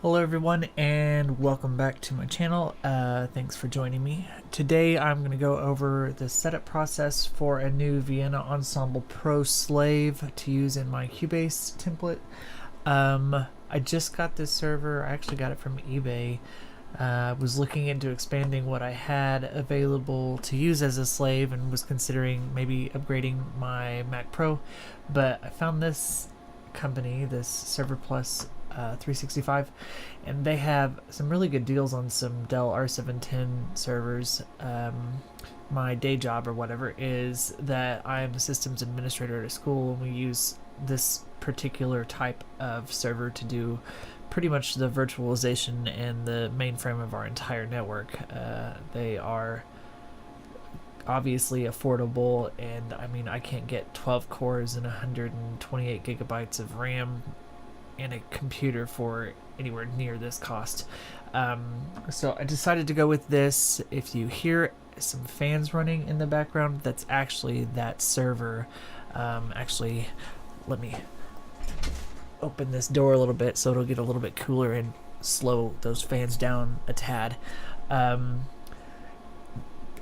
Hello everyone and welcome back to my channel. Thanks for joining me. Today I'm going to go over the setup process for a new Vienna Ensemble Pro slave to use in my Cubase template. I just got this server. I actually got it from eBay. Was looking into expanding what I had available to use as a slave and was considering maybe upgrading my Mac Pro, but I found this company, this Server Plus 365, and they have some really good deals on some Dell R710 servers. My day job or whatever is that I am a systems administrator at a school, and we use this particular type of server to do pretty much the virtualization and the mainframe of our entire network. They are obviously affordable, and I mean, I can't get 12 cores and 128 gigabytes of RAM in a computer for anywhere near this cost. So I decided to go with this. If you hear some fans running in the background, that's actually that server. Actually, let me open this door a little bit so it'll get a little bit cooler and slow those fans down a tad.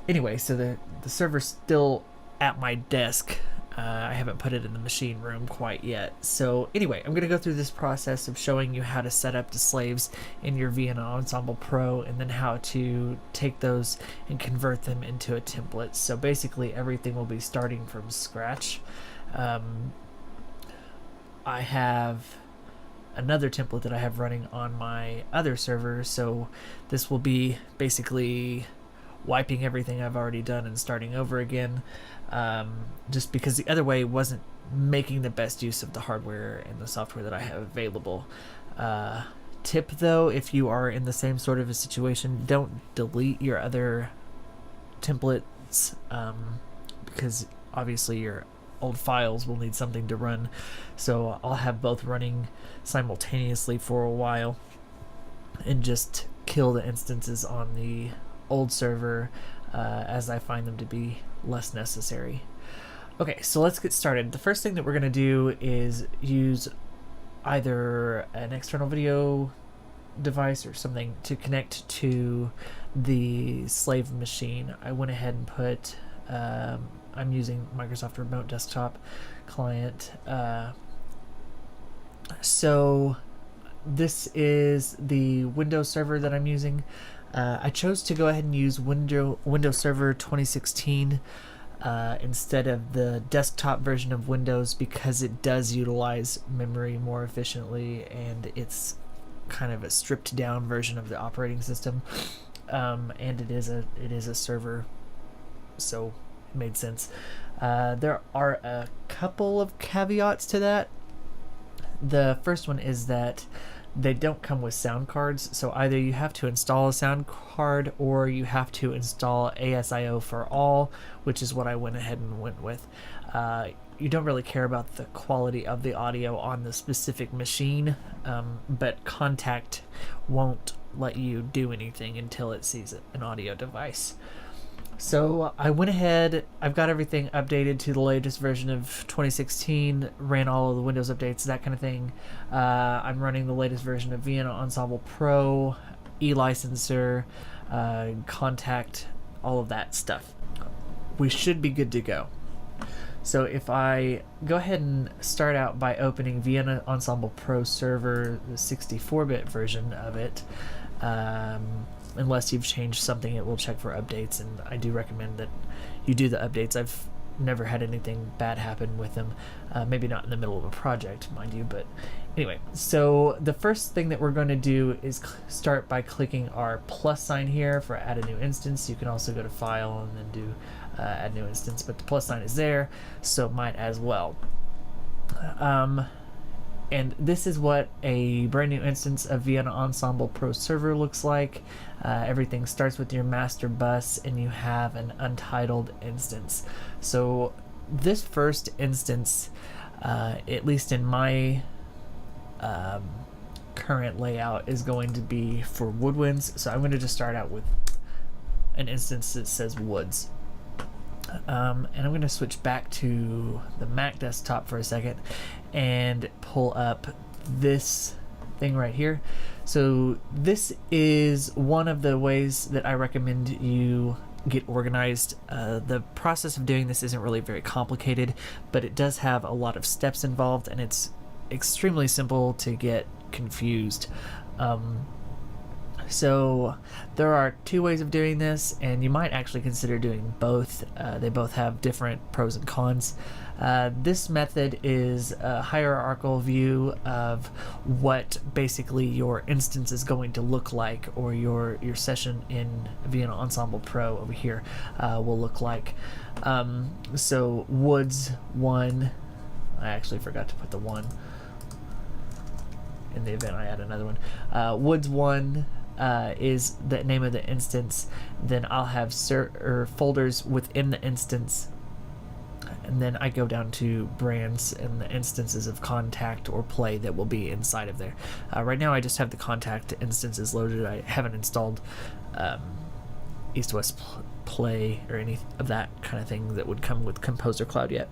Anyway, so the server's still at my desk. I haven't put it in the machine room quite yet. So anyway, I'm going to go through this process of showing you how to set up the slaves in your Vienna Ensemble Pro, and then how to take those and convert them into a template. So basically everything will be starting from scratch. I have another template that I have running on my other server, so this will be basically wiping everything I've already done and starting over again, just because the other way wasn't making the best use of the hardware and the software that I have available. Tip though, if you are in the same sort of a situation, don't delete your other templates, because obviously your old files will need something to run. So I'll have both running simultaneously for a while and just kill the instances on the old server as I find them to be less necessary. Okay, so let's get started. The first thing that we're going to do is use either an external video device or something to connect to the slave machine. I went ahead and put, I'm using Microsoft Remote Desktop Client. So this is the Windows server that I'm using. I chose to go ahead and use Windows Server 2016 instead of the desktop version of Windows, because it does utilize memory more efficiently, and it's kind of a stripped down version of the operating system, and it is a server, so it made sense. There are a couple of caveats to that. The first one is that they don't come with sound cards, so either you have to install a sound card or you have to install ASIO for all, which is what I went ahead and went with. You don't really care about the quality of the audio on the specific machine, but Contact won't let you do anything until it sees an audio device. So I went ahead, I've got everything updated to the latest version of 2016, ran all of the Windows updates, that kind of thing. I'm running the latest version of Vienna Ensemble Pro, eLicenser, Contact, all of that stuff. We should be good to go. So if I go ahead and start out by opening Vienna Ensemble Pro server, the 64-bit version of it, unless you've changed something, it will check for updates, and I do recommend that you do the updates. I've never had anything bad happen with them. Maybe not in the middle of a project, mind you, but anyway. So the first thing that we're going to do is start by clicking our plus sign here for add a new instance. You can also go to file and then do add new instance, but the plus sign is there, so might as well. And this is what a brand new instance of Vienna Ensemble Pro server looks like. Everything starts with your master bus, and you have an untitled instance. So this first instance, at least in my current layout, is going to be for woodwinds. So I'm going to just start out with an instance that says woods. And I'm going to switch back to the Mac desktop for a second and pull up this thing right here. So this is one of the ways that I recommend you get organized. The process of doing this isn't really very complicated, but it does have a lot of steps involved, and it's extremely simple to get confused. So there are two ways of doing this, and you might actually consider doing both. They both have different pros and cons. This method is a hierarchical view of what basically your instance is going to look like, or your session in Vienna Ensemble Pro over here will look like. So Woods 1, I actually forgot to put the 1 in the event I add another one. Woods 1 is the name of the instance. Then I'll have folders within the instance, and then I go down to brands and the instances of contact or play that will be inside of there. Right now I just have the contact instances loaded. I haven't installed East West Play or any of that kind of thing that would come with Composer Cloud yet.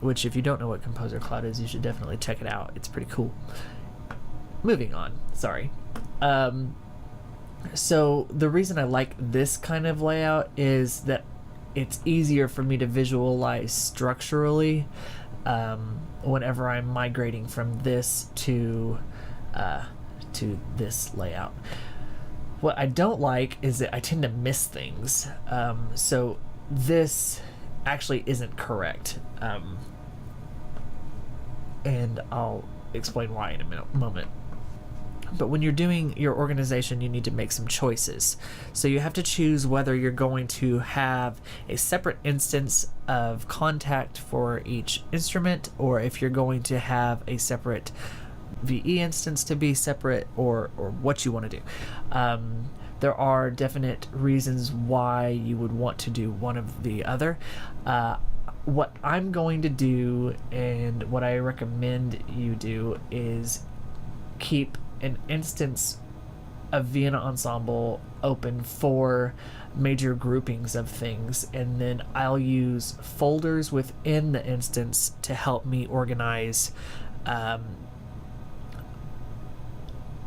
Which, if you don't know what Composer Cloud is, you should definitely check it out. It's pretty cool. Moving on, sorry. So the reason I like this kind of layout is that it's easier for me to visualize structurally whenever I'm migrating from this to this layout. What I don't like is that I tend to miss things. So this actually isn't correct. And I'll explain why in a moment. But when you're doing your organization, you need to make some choices. So you have to choose whether you're going to have a separate instance of contact for each instrument, or if you're going to have a separate VE instance to be separate, or what you want to do. There are definite reasons why you would want to do one of the other. What I'm going to do, and what I recommend you do, is keep an instance of Vienna Ensemble open for major groupings of things, and then I'll use folders within the instance to help me organize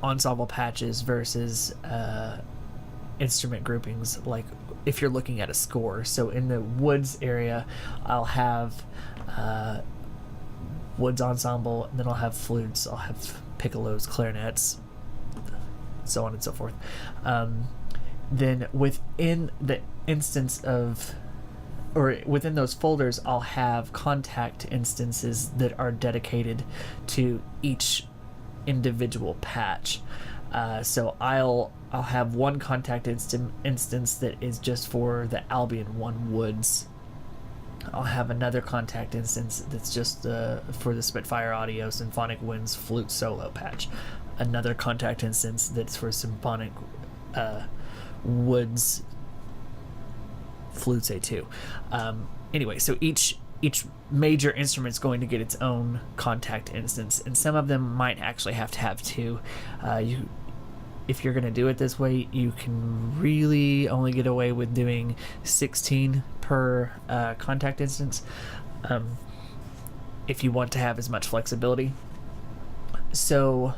ensemble patches versus instrument groupings, like if you're looking at a score. So in the Woods area, I'll have Woods Ensemble, and then I'll have flutes, I'll have piccolos, clarinets, so on and so forth. Then within the instance of, or within those folders, I'll have contact instances that are dedicated to each individual patch. So I'll have one contact instance that is just for the Albion 1 Woods. I'll have another contact instance that's just for the Spitfire Audio Symphonic Winds Flute Solo patch. Another contact instance that's for Symphonic Woods Flutes A2. Anyway, so each major instrument's going to get its own contact instance, and some of them might actually have to have two. If you're going to do it this way, you can really only get away with doing 16 per contact instance if you want to have as much flexibility. So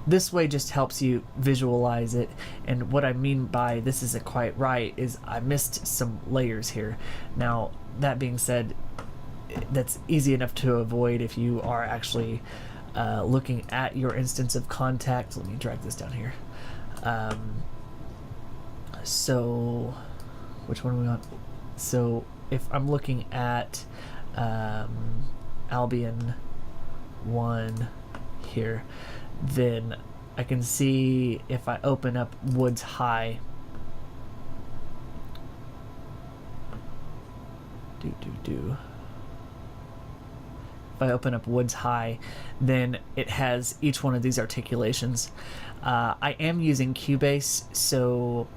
this way just helps you visualize it, and what I mean by this isn't quite right is I missed some layers here. Now, that being said, that's easy enough to avoid if you are actually looking at your instance of contact. Let me drag this down here. So which one are we on? So if I'm looking at Albion 1 here, then I can see if I open up Woods High, if I open up Woods High, then it has each one of these articulations. I am using Cubase, so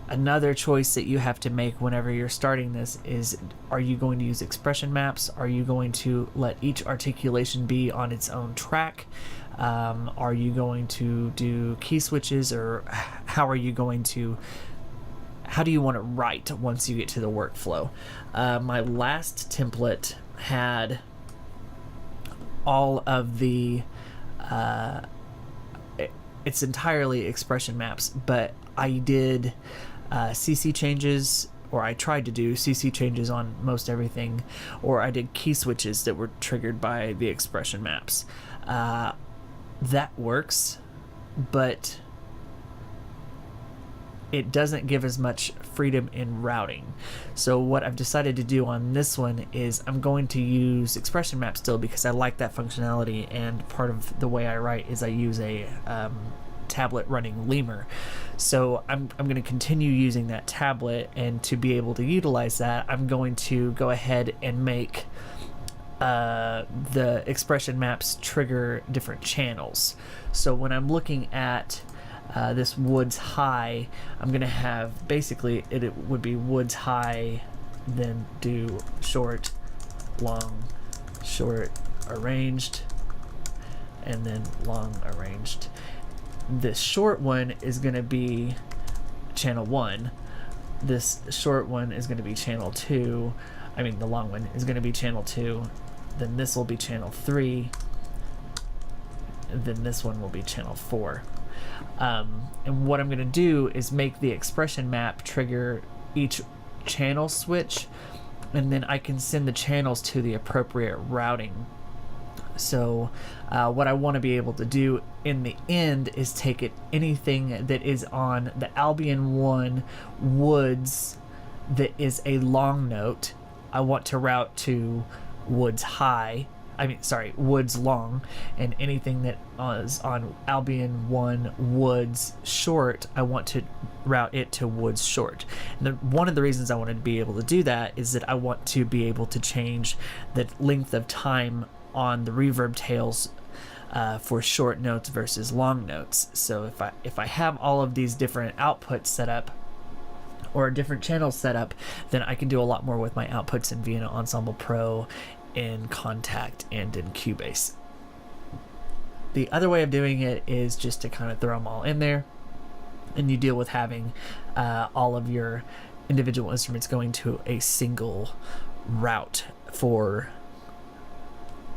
another choice that you have to make whenever you're starting this is, are you going to use expression maps? Are you going to let each articulation be on its own track? Are you going to do key switches, or how do you want to write once you get to the workflow? My last template had all of the it's entirely expression maps, but I did CC changes, or I tried to do CC changes on most everything, or I did key switches that were triggered by the expression maps. That works, but it doesn't give as much freedom in routing. So what I've decided to do on this one is I'm going to use expression map still, because I like that functionality, and part of the way I write is I use a tablet running Lemur. So I'm going to continue using that tablet, and to be able to utilize that, I'm going to go ahead and make the expression maps trigger different channels. So when I'm looking at this woods high, I'm going to have basically it would be woods high, then do short, long, short, arranged, and then long, arranged. This short one is going to be channel 1. This short one is going to be channel 2. I mean, the long one is going to be channel 2. Then this will be channel 3. Then this one will be channel 4. And what I'm going to do is make the expression map trigger each channel switch, and then I can send the channels to the appropriate routing. So what I want to be able to do in the end is take anything that is on the Albion 1 woods that is a long note, I want to route to woods high. Woods long, and anything that is on Albion 1 woods short, I want to route it to woods short. And one of the reasons I wanted to be able to do that is that I want to be able to change the length of time on the reverb tails for short notes versus long notes. So if I have all of these different outputs set up, or different channels set up, then I can do a lot more with my outputs in Vienna Ensemble Pro, in Contact, and in Cubase. The other way of doing it is just to kind of throw them all in there, and you deal with having all of your individual instruments going to a single route for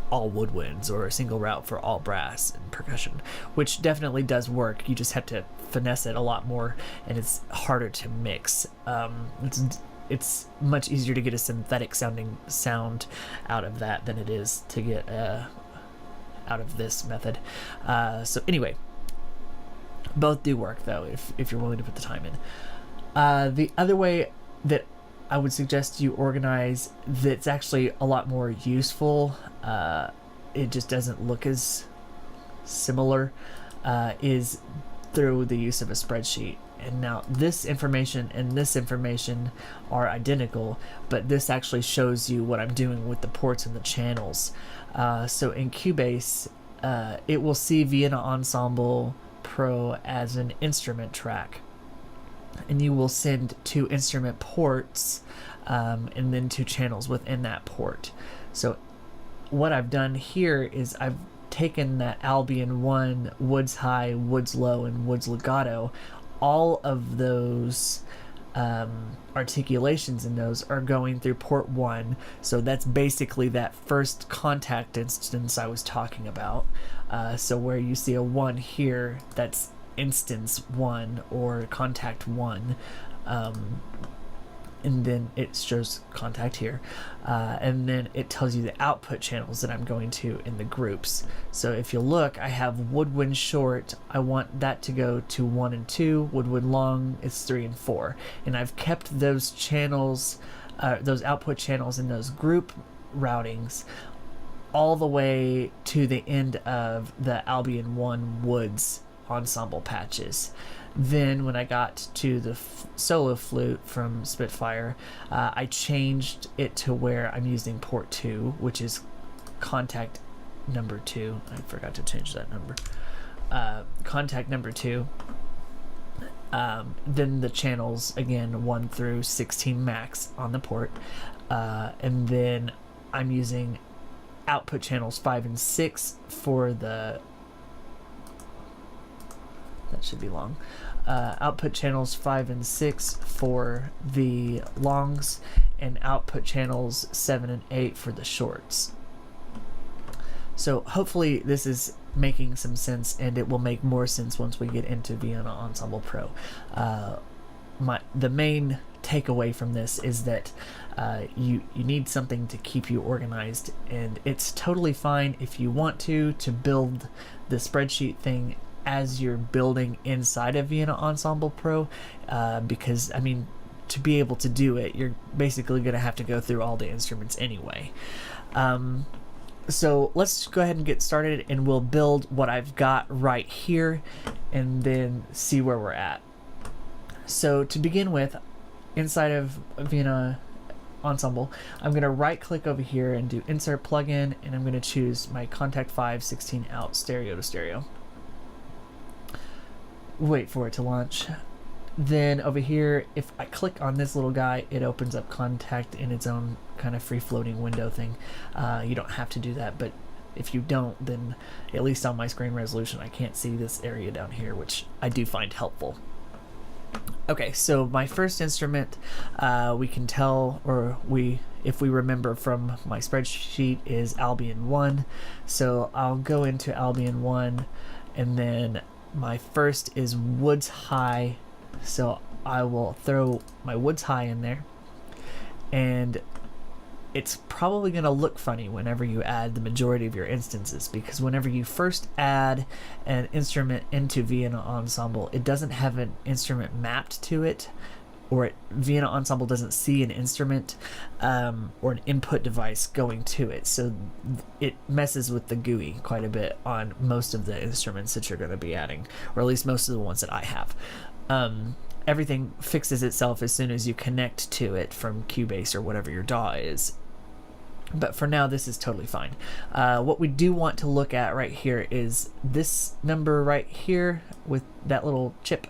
all woodwinds, or a single route for all brass and percussion, which definitely does work. You just have to finesse it a lot more, and it's harder to mix. It's much easier to get a synthetic sounding sound out of that than it is to get out of this method. So anyway, both do work though, if you're willing to put the time in. The other way that I would suggest you organize that's actually a lot more useful, it just doesn't look as similar, is through the use of a spreadsheet. And now this information and this information are identical, but this actually shows you what I'm doing with the ports and the channels. So in Cubase, it will see Vienna Ensemble Pro as an instrument track, and you will send 2 instrument ports and then 2 channels within that port. So what I've done here is I've taken that Albion 1 woods high, woods low, and woods legato. All of those articulations in those are going through port 1, so that's basically that first contact instance I was talking about. So where you see a 1 here, that's instance 1 or contact 1, and then it shows contact here, and then it tells you the output channels that I'm going to in the groups. So if you look, I have woodwind short, I want that to go to 1 and 2, woodwind long is 3 and 4, and I've kept those channels, those output channels in those group routings all the way to the end of the Albion 1 woods ensemble patches. Then when I got to the solo flute from Spitfire, I changed it to where I'm using port 2, which is contact number 2. I forgot to change that number. Contact number 2. Then the channels, again, 1 through 16 max on the port. And then I'm using output channels 5 and 6 for the... That should be long. Output channels 5 and 6 for the longs, and output channels 7 and 8 for the shorts. So hopefully this is making some sense, and it will make more sense once we get into Vienna Ensemble Pro. The main takeaway from this is that you need something to keep you organized, and it's totally fine if you want to build the spreadsheet thing as you're building inside of Vienna Ensemble Pro, because I mean, to be able to do it, you're basically going to have to go through all the instruments anyway. So let's go ahead and get started, and we'll build what I've got right here and then see where we're at. So to begin with, inside of Vienna Ensemble, I'm going to right click over here and do insert plugin, and I'm going to choose my Contact 5 16 out stereo to stereo. Wait for it to launch. Then over here, if I click on this little guy, it opens up Contact in its own kind of free floating window thing. You don't have to do that, but if you don't, then at least on my screen resolution, I can't see this area down here, which I do find helpful. Okay, so my first instrument, we can tell, or if we remember from my spreadsheet, is Albion 1. So I'll go into Albion 1, and then my first is Woods High. So I will throw my Woods High in there, and it's probably going to look funny whenever you add the majority of your instances, because whenever you first add an instrument into Vienna Ensemble, it doesn't have an instrument mapped to it, or Vienna Ensemble doesn't see an instrument or an input device going to it. So it messes with the GUI quite a bit on most of the instruments that you're going to be adding, or at least most of the ones that I have. Everything fixes itself as soon as you connect to it from Cubase or whatever your DAW is. But for now, this is totally fine. What we do want to look at right here is this number right here with that little chip.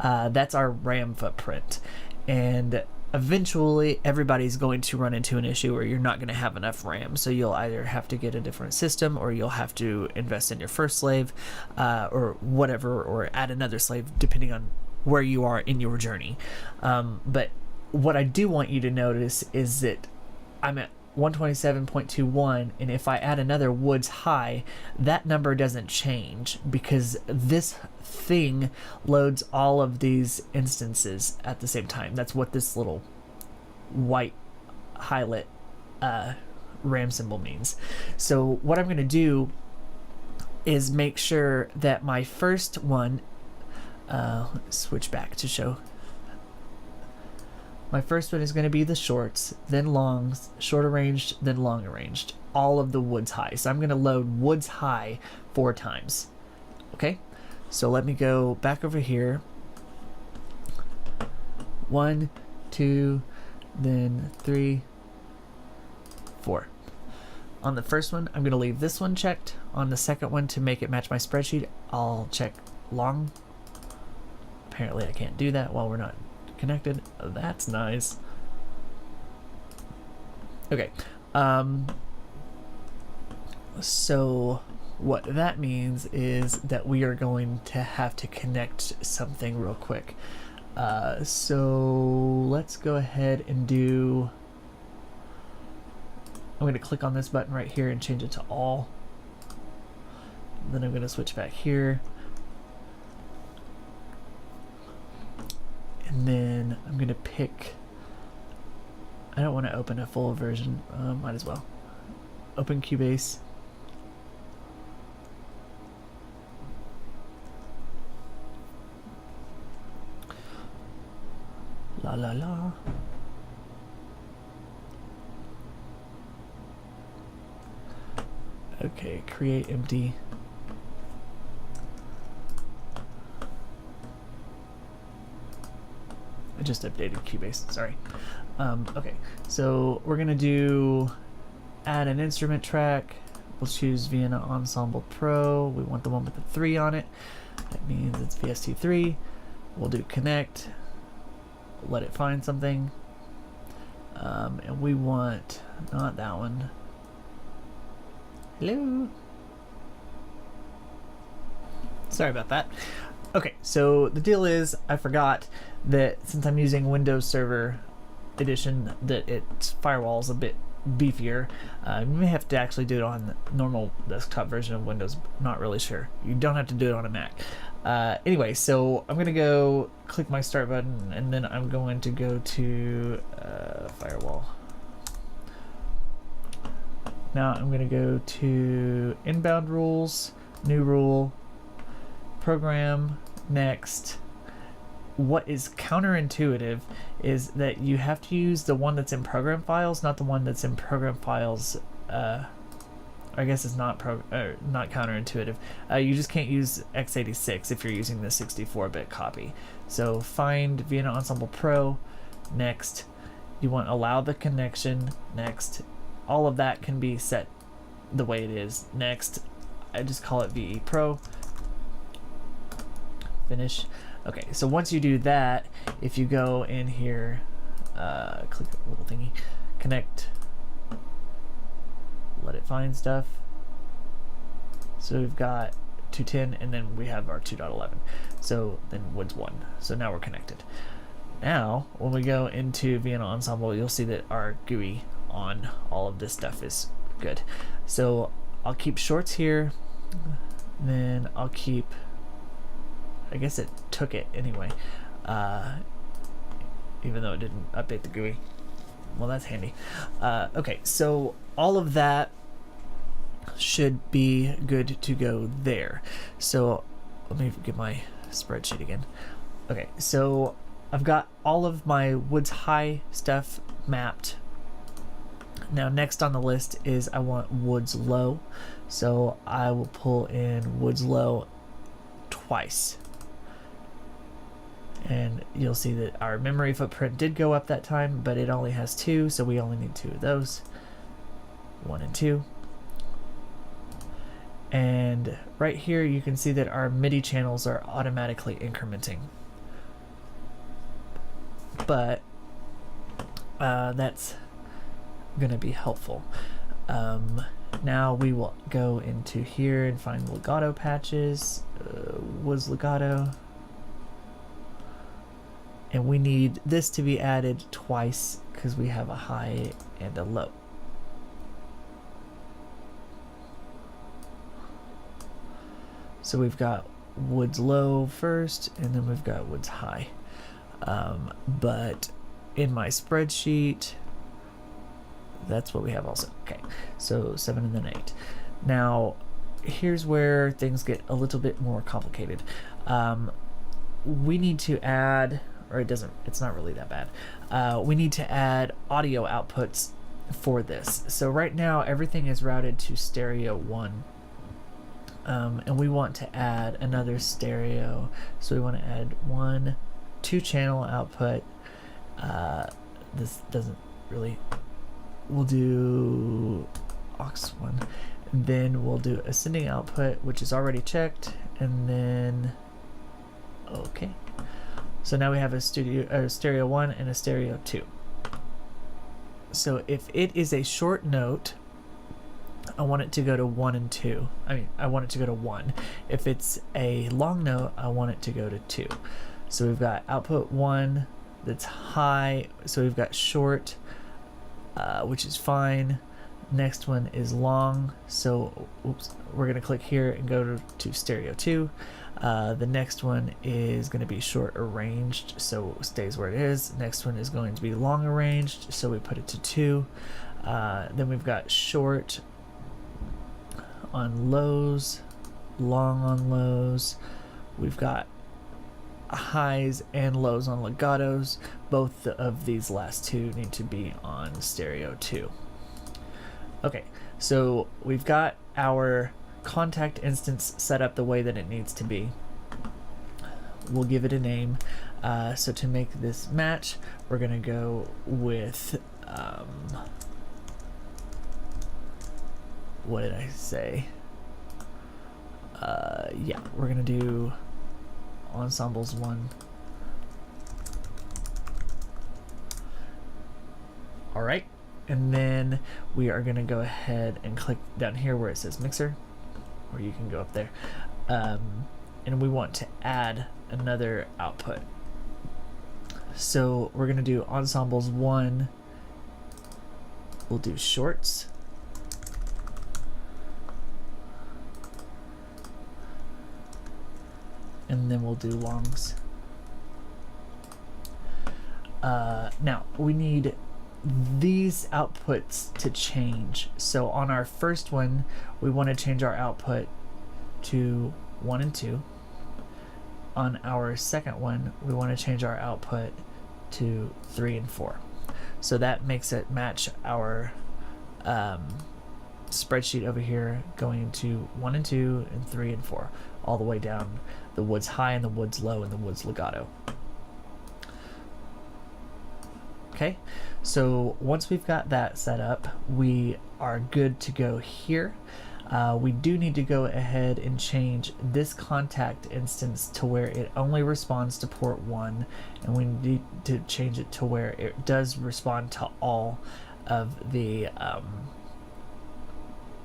That's our RAM footprint. And eventually, everybody's going to run into an issue where you're not going to have enough RAM. So you'll either have to get a different system, or you'll have to invest in your first slave, or whatever, or add another slave, depending on where you are in your journey. But what I do want you to notice is that I'm at 127.21, and if I add another Woods High, that number doesn't change, because this thing loads all of these instances at the same time. That's what this little white highlight RAM symbol means. So what I'm going to do is make sure that my first one, let's switch back to show. My first one is going to be the shorts, then longs, short arranged, then long arranged. All of the Woods High. So I'm going to load Woods High 4 times. Okay, so let me go back over here. 1, 2, then 3, 4. On the first one, I'm going to leave this one checked. On the second one, to make it match my spreadsheet, I'll check long. Apparently I can't do that while we're not connected. Oh, that's nice. Okay, so what that means is that we are going to have to connect something real quick. So let's go ahead and do, I'm going to click on this button right here and change it to all. Then I'm going to switch back here. And then I'm going to pick, I don't want to open a full version, might as well. Open Cubase. La la la. Okay, create empty. I just updated Cubase, sorry. Okay, so we're gonna do add an instrument track. We'll choose Vienna Ensemble Pro. We want the one with the 3 on it. That means it's VST3. We'll do connect. Let it find something. And we want, not that one. Hello? Sorry about that. Okay, so the deal is, I forgot that since I'm using Windows Server Edition, that its firewall is a bit beefier. You may have to actually do it on the normal desktop version of Windows. Not really sure. You don't have to do it on a Mac. Anyway, so I'm gonna go click my start button, and then I'm going to go to firewall. Now I'm gonna go to inbound rules, new rule, program, next. What is counterintuitive is that you have to use the one that's in program files, not the one that's in program files. I guess it's not not counterintuitive. You just can't use x86 if you're using the 64-bit copy. So find Vienna Ensemble Pro, next. You want allow the connection, next. All of that can be set the way it is, next. I just call it VE Pro. Finish. Okay, so once you do that, if you go in here, click the little thingy, connect, let it find stuff. So we've got 2.10, and then we have our 2.11. So then Woods 1. So now we're connected. Now, when we go into Vienna Ensemble, you'll see that our GUI on all of this stuff is good. So I'll keep shorts here, then I'll keep, I guess it took it anyway, even though it didn't update the GUI. Well, that's handy. Okay, so all of that should be good to go there. So let me get my spreadsheet again. Okay, so I've got all of my Woods High stuff mapped. Now next on the list is I want Woods Low. So I will pull in Woods Low twice. And you'll see that our memory footprint did go up that time, but it only has 2, so we only need 2 of those. 1 and 2. And right here you can see that our MIDI channels are automatically incrementing. But that's gonna be helpful. Now we will go into here and find legato patches. Was legato? And we need this to be added twice because we have a high and a low. So we've got Woods Low first, and then we've got Woods High. But in my spreadsheet, that's what we have also. Okay, so 7 and then 8. Now, here's where things get a little bit more complicated. We need to add, or it's not really that bad. We need to add audio outputs for this. So right now everything is routed to stereo 1. And we want to add another stereo. So we want to add 1 2-channel output. This doesn't really, we'll do aux 1. And then we'll do ascending output, which is already checked, and then okay. So now we have a stereo 1 and a stereo 2. So if it is a short note, I want it to go to 1 and 2. I want it to go to 1. If it's a long note, I want it to go to 2. So we've got output 1 that's high. So we've got short, which is fine. Next one is long. So we're going to click here and go to stereo 2. The next one is going to be short arranged, so it stays where it is. Next one is going to be long arranged, so we put it to 2. Then we've got short on lows, long on lows. We've got highs and lows on legatos. Both of these last two need to be on stereo 2. Okay, so we've got our contact instance set up the way that it needs to be. We'll give it a name. So to make this match, we're gonna go with what did I say? Yeah, we're gonna do ensembles 1. All right, and then we are gonna go ahead and click down here where it says mixer, or you can go up there, and we want to add another output. So we're gonna do ensembles 1 we'll do shorts. And then we'll do longs. Now we need these outputs to change. So on our first one, we want to change our output to 1 and 2. On our second one, we want to change our output to 3 and 4. So that makes it match our spreadsheet over here, going to 1 and 2 and 3 and 4, all the way down the woods high and the woods low and the woods legato. Okay, so once we've got that set up, we are good to go here. We do need to go ahead and change this contact instance to where it only responds to port 1, and we need to change it to where it does respond to all of the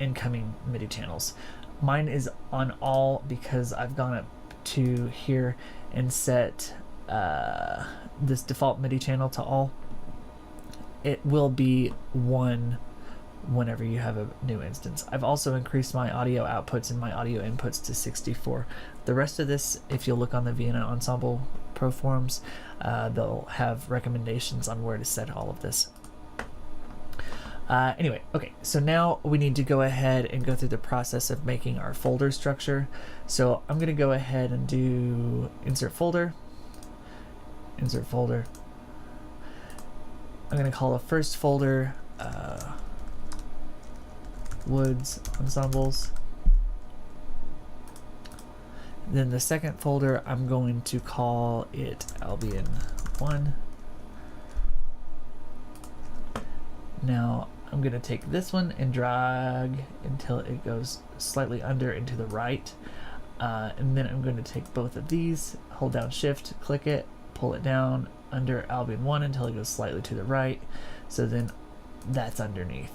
incoming MIDI channels. Mine is on all because I've gone up to here and set this default MIDI channel to all. It will be 1 whenever you have a new instance. I've also increased my audio outputs and my audio inputs to 64. The rest of this, if you'll look on the Vienna Ensemble Pro forums, they'll have recommendations on where to set all of this. Anyway, okay, so now we need to go ahead and go through the process of making our folder structure. So I'm going to go ahead and do insert folder, insert folder. I'm going to call the first folder Woods Ensembles. Then the second folder, I'm going to call it Albion 1. Now I'm going to take this one and drag until it goes slightly under and to the right. And then I'm going to take both of these, hold down Shift, click it, pull it down under Albion 1 until it goes slightly to the right. So then that's underneath.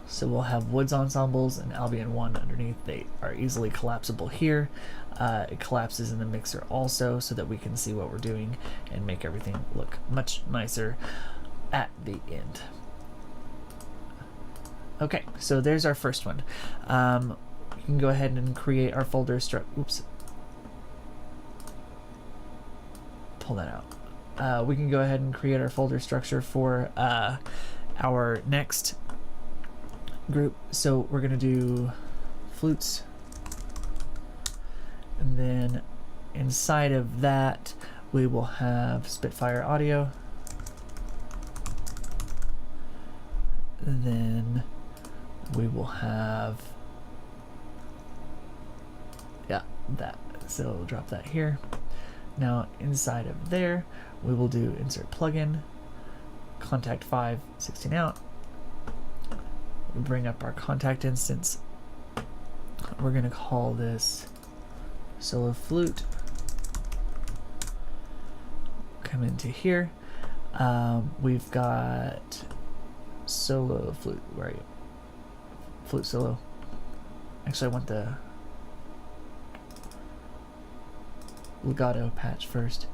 So we'll have Woods Ensembles and Albion 1 underneath. They are easily collapsible here. It collapses in the mixer also so that we can see what we're doing and make everything look much nicer at the end. Okay, so there's our first one. We can go ahead and create our folder oops. Pull that out. We can go ahead and create our folder structure for our next group. So we're going to do flutes, and then inside of that we will have Spitfire audio, and then we will have that. So we'll drop that here. Now inside of there we will do insert plugin, contact 5, 16 out. We bring up our contact instance. We're going to call this solo flute. Come into here. We've got solo flute. Where are you? Flute solo. Actually, I want the legato patch first.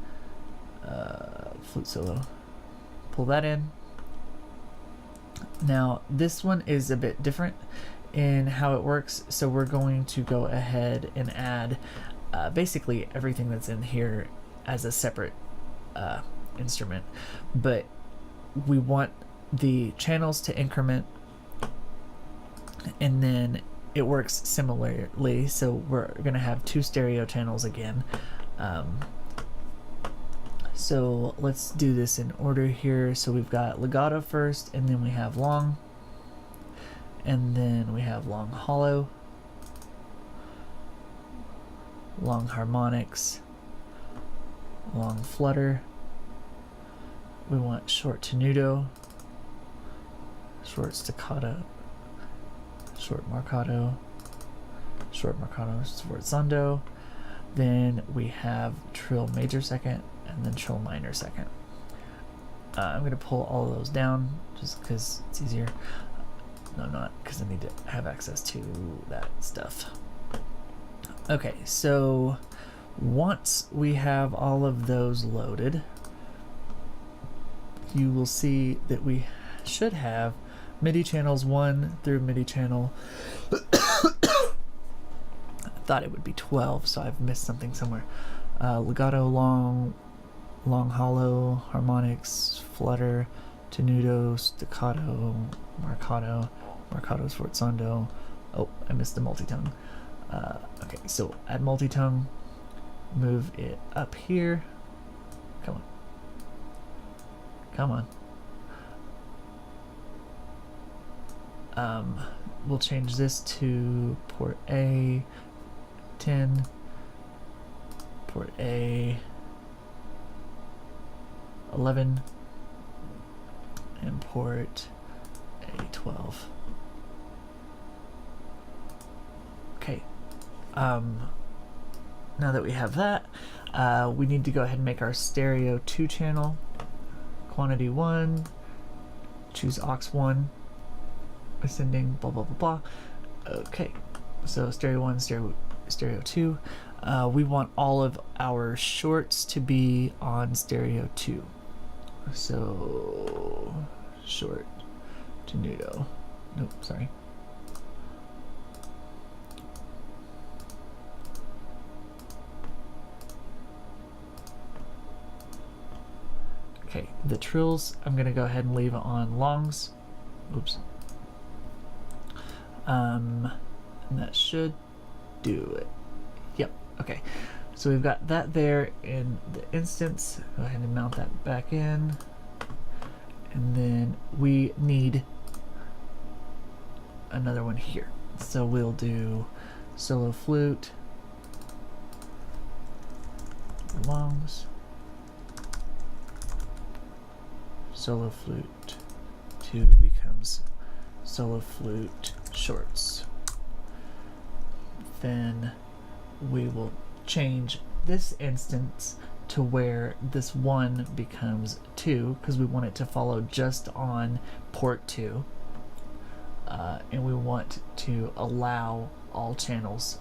Flute solo. Pull that in. Now this one is a bit different in how it works, so we're going to go ahead and add basically everything that's in here as a separate instrument, but we want the channels to increment, and then it works similarly, so we're gonna have 2 stereo channels again. So let's do this in order here. So we've got legato first, and then we have long, and then we have long hollow, long harmonics, long flutter. We want short tenuto, short staccato, short marcato, sforzando. Then we have trill major second, and then trill minor second. I'm going to pull all of those down just because it's easier. No, not because I need to have access to that stuff. Okay, so once we have all of those loaded, you will see that we should have MIDI channels 1 through MIDI channel. I thought it would be 12, so I've missed something somewhere. Legato, long hollow, harmonics, flutter, tenuto, staccato, marcato, sforzando. Oh, I missed the multi-tongue. Okay, so add multi-tongue, move it up here. Come on. We'll change this to port A 10, port A 11, and port A 12. Okay. Now that we have that, we need to go ahead and make our stereo 2 channel. Quantity 1, choose aux 1, ascending, blah blah blah blah. Okay, so stereo 1, stereo 2. We want all of our shorts to be on stereo 2. So short tenuto. Nope, sorry. Okay, the trills I'm gonna go ahead and leave on longs. Oops. And that should do it. Yep, okay. So we've got that there in the instance. Go ahead and mount that back in. And then we need another one here. So we'll do solo flute, longs, solo flute 2 becomes solo flute shorts. Then we will change this instance to where this 1 becomes 2 because we want it to follow just on port 2, and we want to allow all channels,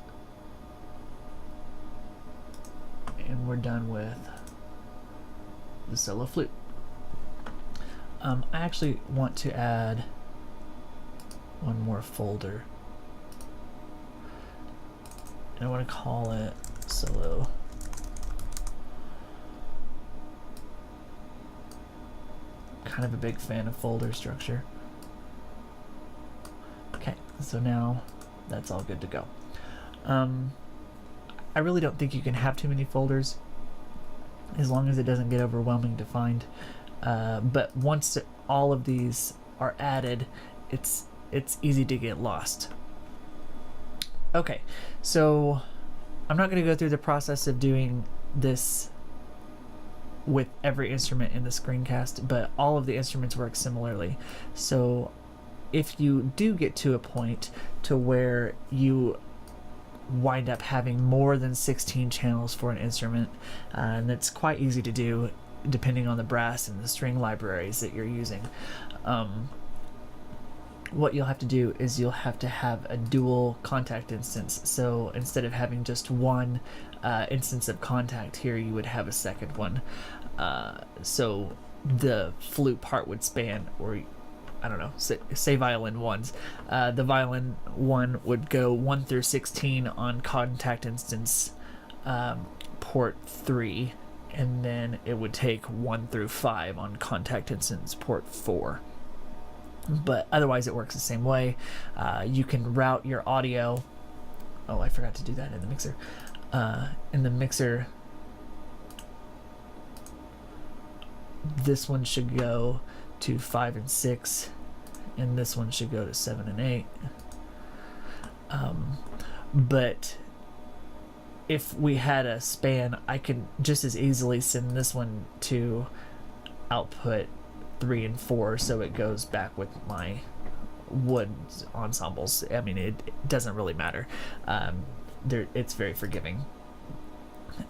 and we're done with the solo flute. I actually want to add one more folder, and I want to call it solo. Kind of a big fan of folder structure. Okay, so now that's all good to go. I really don't think you can have too many folders as long as it doesn't get overwhelming to find. But once all of these are added, it's easy to get lost. Okay, so I'm not going to go through the process of doing this with every instrument in the screencast, but all of the instruments work similarly. So if you do get to a point to where you wind up having more than 16 channels for an instrument, and it's quite easy to do depending on the brass and the string libraries that you're using. What you'll have to do is you'll have to have a dual contact instance. So instead of having just one instance of contact here, you would have a second one. So the flute part would span, or I don't know, say violin ones. The violin one would go 1 through 16 on contact instance port 3, and then it would take 1 through 5 on contact instance port 4. But otherwise it works the same way. You can route your audio. Oh, I forgot to do that in the mixer. In the mixer, this one should go to 5 and 6, and this one should go to 7 and 8. But if we had a span, I could just as easily send this one to output 3 and 4, so it goes back with my wood ensembles. I mean, it doesn't really matter. It's very forgiving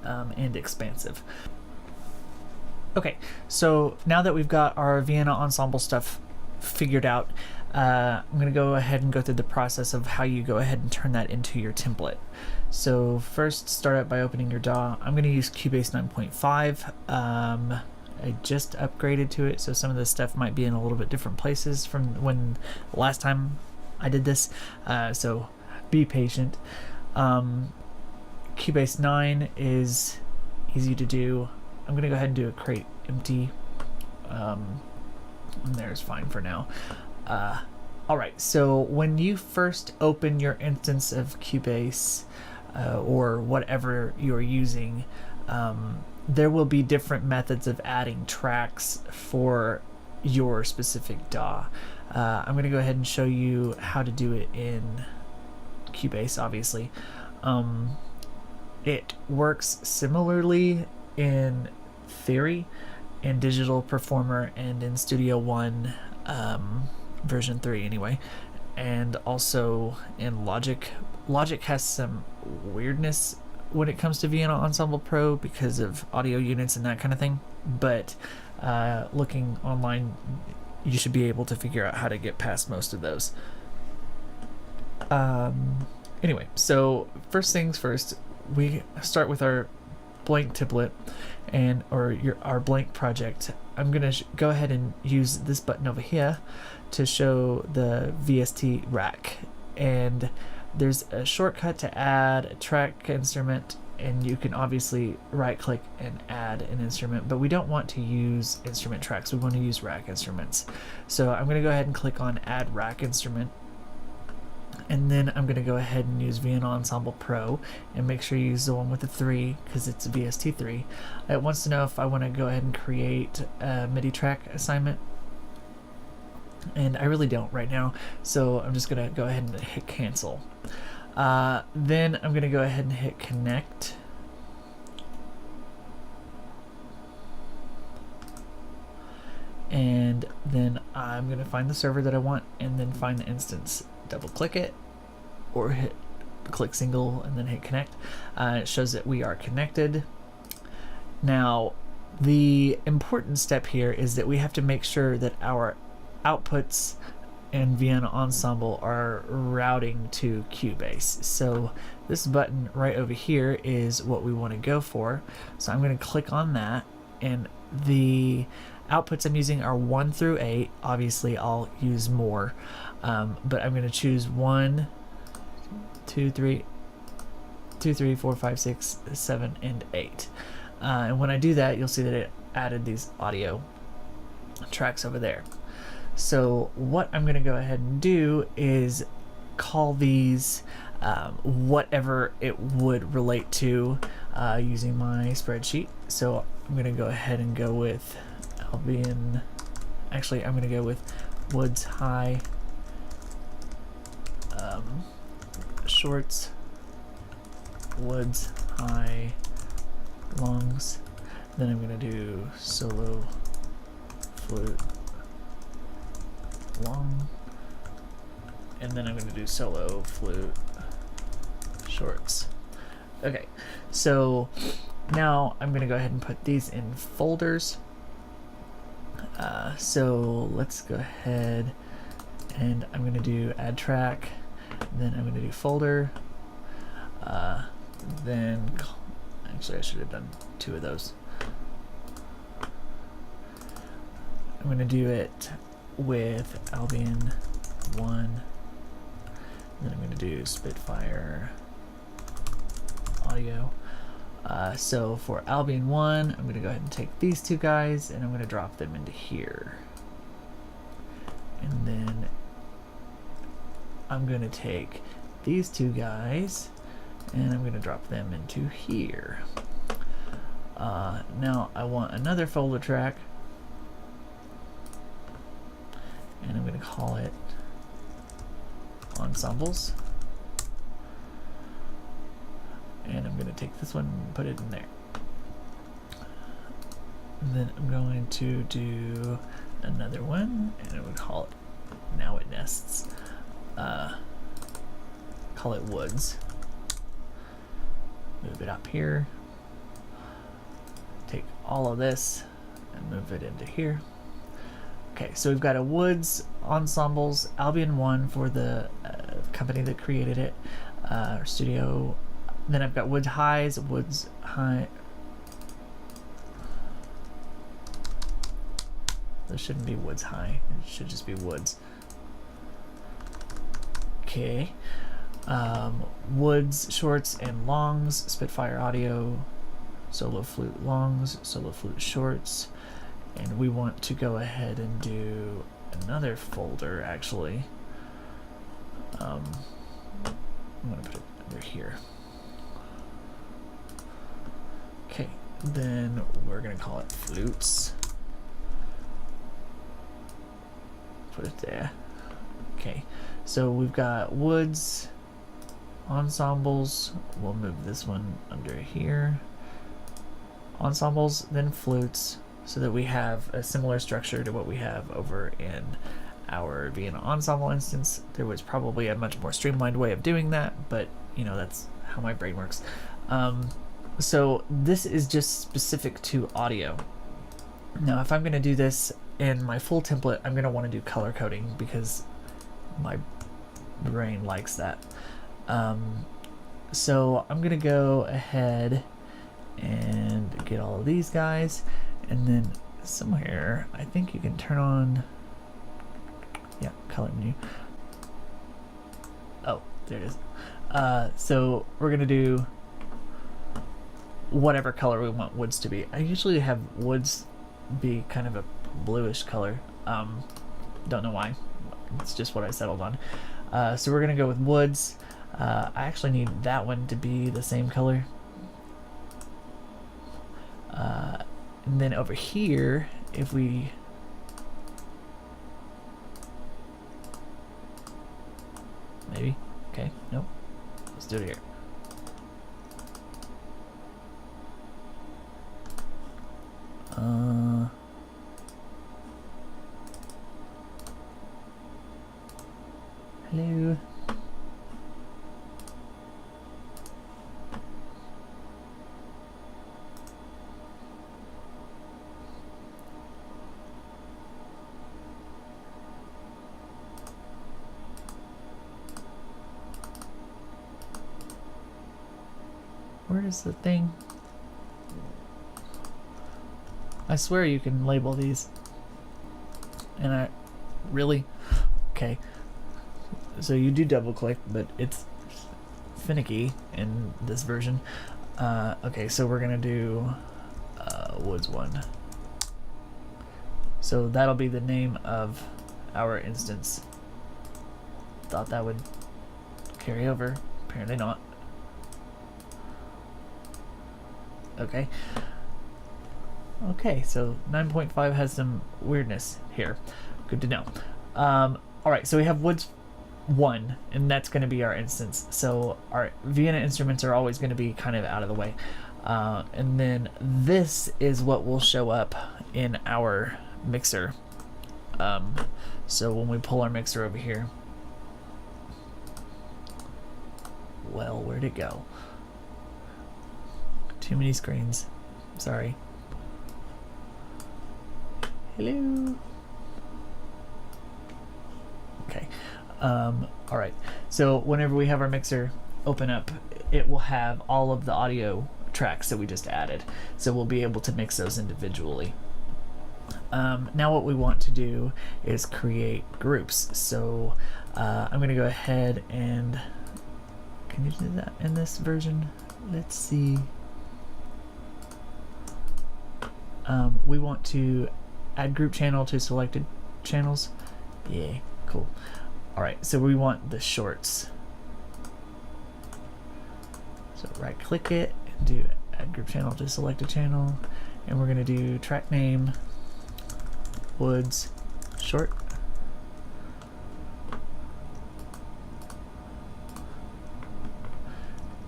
and expansive. Okay, so now that we've got our Vienna Ensemble stuff figured out, I'm going to go ahead and go through the process of how you go ahead and turn that into your template. So first, start out by opening your DAW. I'm going to use Cubase 9.5. I just upgraded to it, so some of this stuff might be in a little bit different places from when last time I did this, so be patient. Cubase 9 is easy to do. I'm gonna go ahead and do a create empty, and there's fine for now. Alright, so when you first open your instance of Cubase, or whatever you're using, there will be different methods of adding tracks for your specific DAW. I'm going to go ahead and show you how to do it in Cubase, obviously. It works similarly in Theory, in Digital Performer, and in Studio One, version 3 anyway, and also in Logic. Logic has some weirdness when it comes to Vienna Ensemble Pro because of audio units and that kind of thing, but looking online, you should be able to figure out how to get past most of those. Anyway, so first things first, we start with our blank template our blank project. I'm gonna go ahead and use this button over here to show the VST rack, and there's a shortcut to add a track instrument, and you can obviously right click and add an instrument, but we don't want to use instrument tracks, we want to use rack instruments. So I'm going to go ahead and click on add rack instrument, and then I'm going to go ahead and use Vienna Ensemble Pro, and make sure you use the one with the 3 because it's a VST3. It wants to know if I want to go ahead and create a MIDI track assignment, and I really don't right now, so I'm just going to go ahead and hit cancel. Then I'm going to go ahead and hit connect. And then I'm going to find the server that I want and then find the instance. Double click it or click single and then hit connect. It shows that we are connected. Now, the important step here is that we have to make sure that our outputs and Vienna Ensemble are routing to Cubase. So this button right over here is what we want to go for. So I'm going to click on that, and the outputs I'm using are 1 through 8. Obviously I'll use more, but I'm going to choose 1, 2, 3, 4, 5, 6, 7, and 8. And when I do that, you'll see that it added these audio tracks over there. So what I'm going to go ahead and do is call these whatever it would relate to using my spreadsheet. So I'm going to go ahead and go with Albion. Actually, I'm going to go with Woods High shorts, Woods High longs. Then I'm going to do solo flute long, and then I'm going to do solo flute shorts. Okay, so now I'm going to go ahead and put these in folders. So let's go ahead and I'm going to do add track, then I'm going to do folder, then actually I should have done 2 of those. I'm going to do it with Albion 1, then I'm going to do Spitfire audio. So for Albion 1, I'm going to go ahead and take these 2 guys and I'm going to drop them into here. And then I'm going to take these 2 guys and I'm going to drop them into here. Now I want another folder track, and I'm going to call it Ensembles. And I'm going to take this one and put it in there. And then I'm going to do another one, and I'm going to call it Now It Nests. Call it Woods. Move it up here. Take all of this and move it into here. Okay, so we've got a Woods Ensembles, Albion 1 for the company that created it, our studio. Then I've got Woods High, There shouldn't be woods high. It should just be woods. Okay. Woods, shorts, and longs. Spitfire audio. Solo flute longs. Solo flute shorts. And we want to go ahead and do another folder, actually. I'm going to put it under here. Okay. Then we're going to call it flutes. Put it there. Okay, so we've got woods, ensembles. We'll move this one under here. Ensembles, then flutes, so that we have a similar structure to what we have over in our Vienna Ensemble instance. There was probably a much more streamlined way of doing that, but you know, that's how my brain works. So this is just specific to audio. Now, if I'm going to do this in my full template, I'm going to want to do color coding because my brain likes that. So I'm going to go ahead and get all of these guys, and then somewhere I think you can turn on, yeah, color menu. Oh, there it is. So we're going to do whatever color we want woods to be. I usually have woods be kind of a bluish color. Don't know why. It's just what I settled on. So we're gonna go with woods. I actually need that one to be the same color. And then over here, if we maybe, okay, nope. Let's do it here. Hello. Where is the thing? I swear you can label these. And I really? Okay. So you do double click, but it's finicky in this version. Okay, so we're gonna do woods 1. So that'll be the name of our instance. Thought that would carry over. Apparently not. Okay. Okay, so 9.5 has some weirdness here. Good to know. Alright, so we have woods 1, and that's going to be our instance. So our Vienna instruments are always going to be kind of out of the way. And then this is what will show up in our mixer. So when we pull our mixer over here, well, where'd it go? Too many screens. Sorry. Hello. Okay. All right. So whenever we have our mixer open up, it will have all of the audio tracks that we just added. So we'll be able to mix those individually. Now what we want to do is create groups. So I'm going to go ahead and, can you do that in this version? Let's see. We want to add group channel to selected channels. Yeah, cool. All right, so we want the shorts. So right click it and do add group channel to selected channel. And we're gonna do track name, woods, short.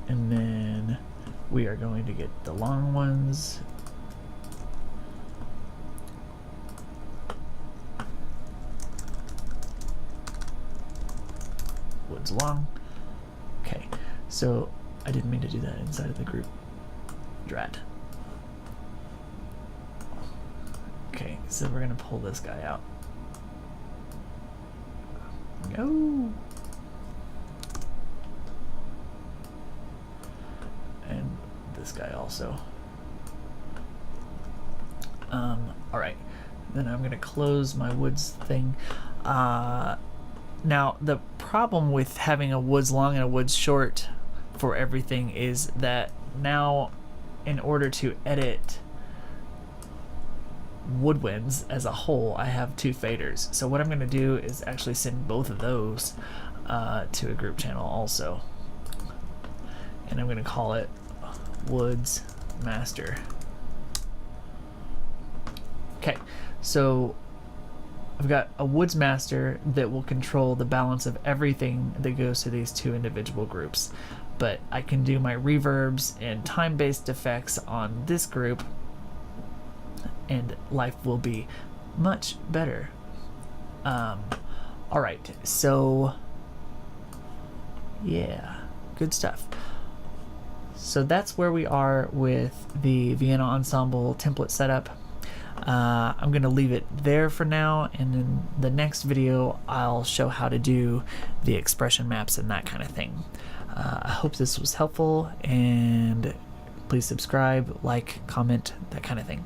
And then we are going to get the long ones. Woods long. Okay, so I didn't mean to do that inside of the group. Drat. Okay, so we're gonna pull this guy out. No. And this guy also. All right. Then I'm going to close my woods thing. Now, the problem with having a woods long and a woods short for everything is that now, in order to edit woodwinds as a whole, I have two faders. So what I'm going to do is actually send both of those to a group channel also. And I'm going to call it Woods Master. Okay, so I've got a Woods Master that will control the balance of everything that goes to these two individual groups. But I can do my reverbs and time-based effects on this group, and life will be much better. Alright, so yeah, good stuff. So that's where we are with the Vienna Ensemble template setup. I'm going to leave it there for now, and in the next video I'll show how to do the expression maps and that kind of thing. I hope this was helpful, and please subscribe, like, comment, that kind of thing.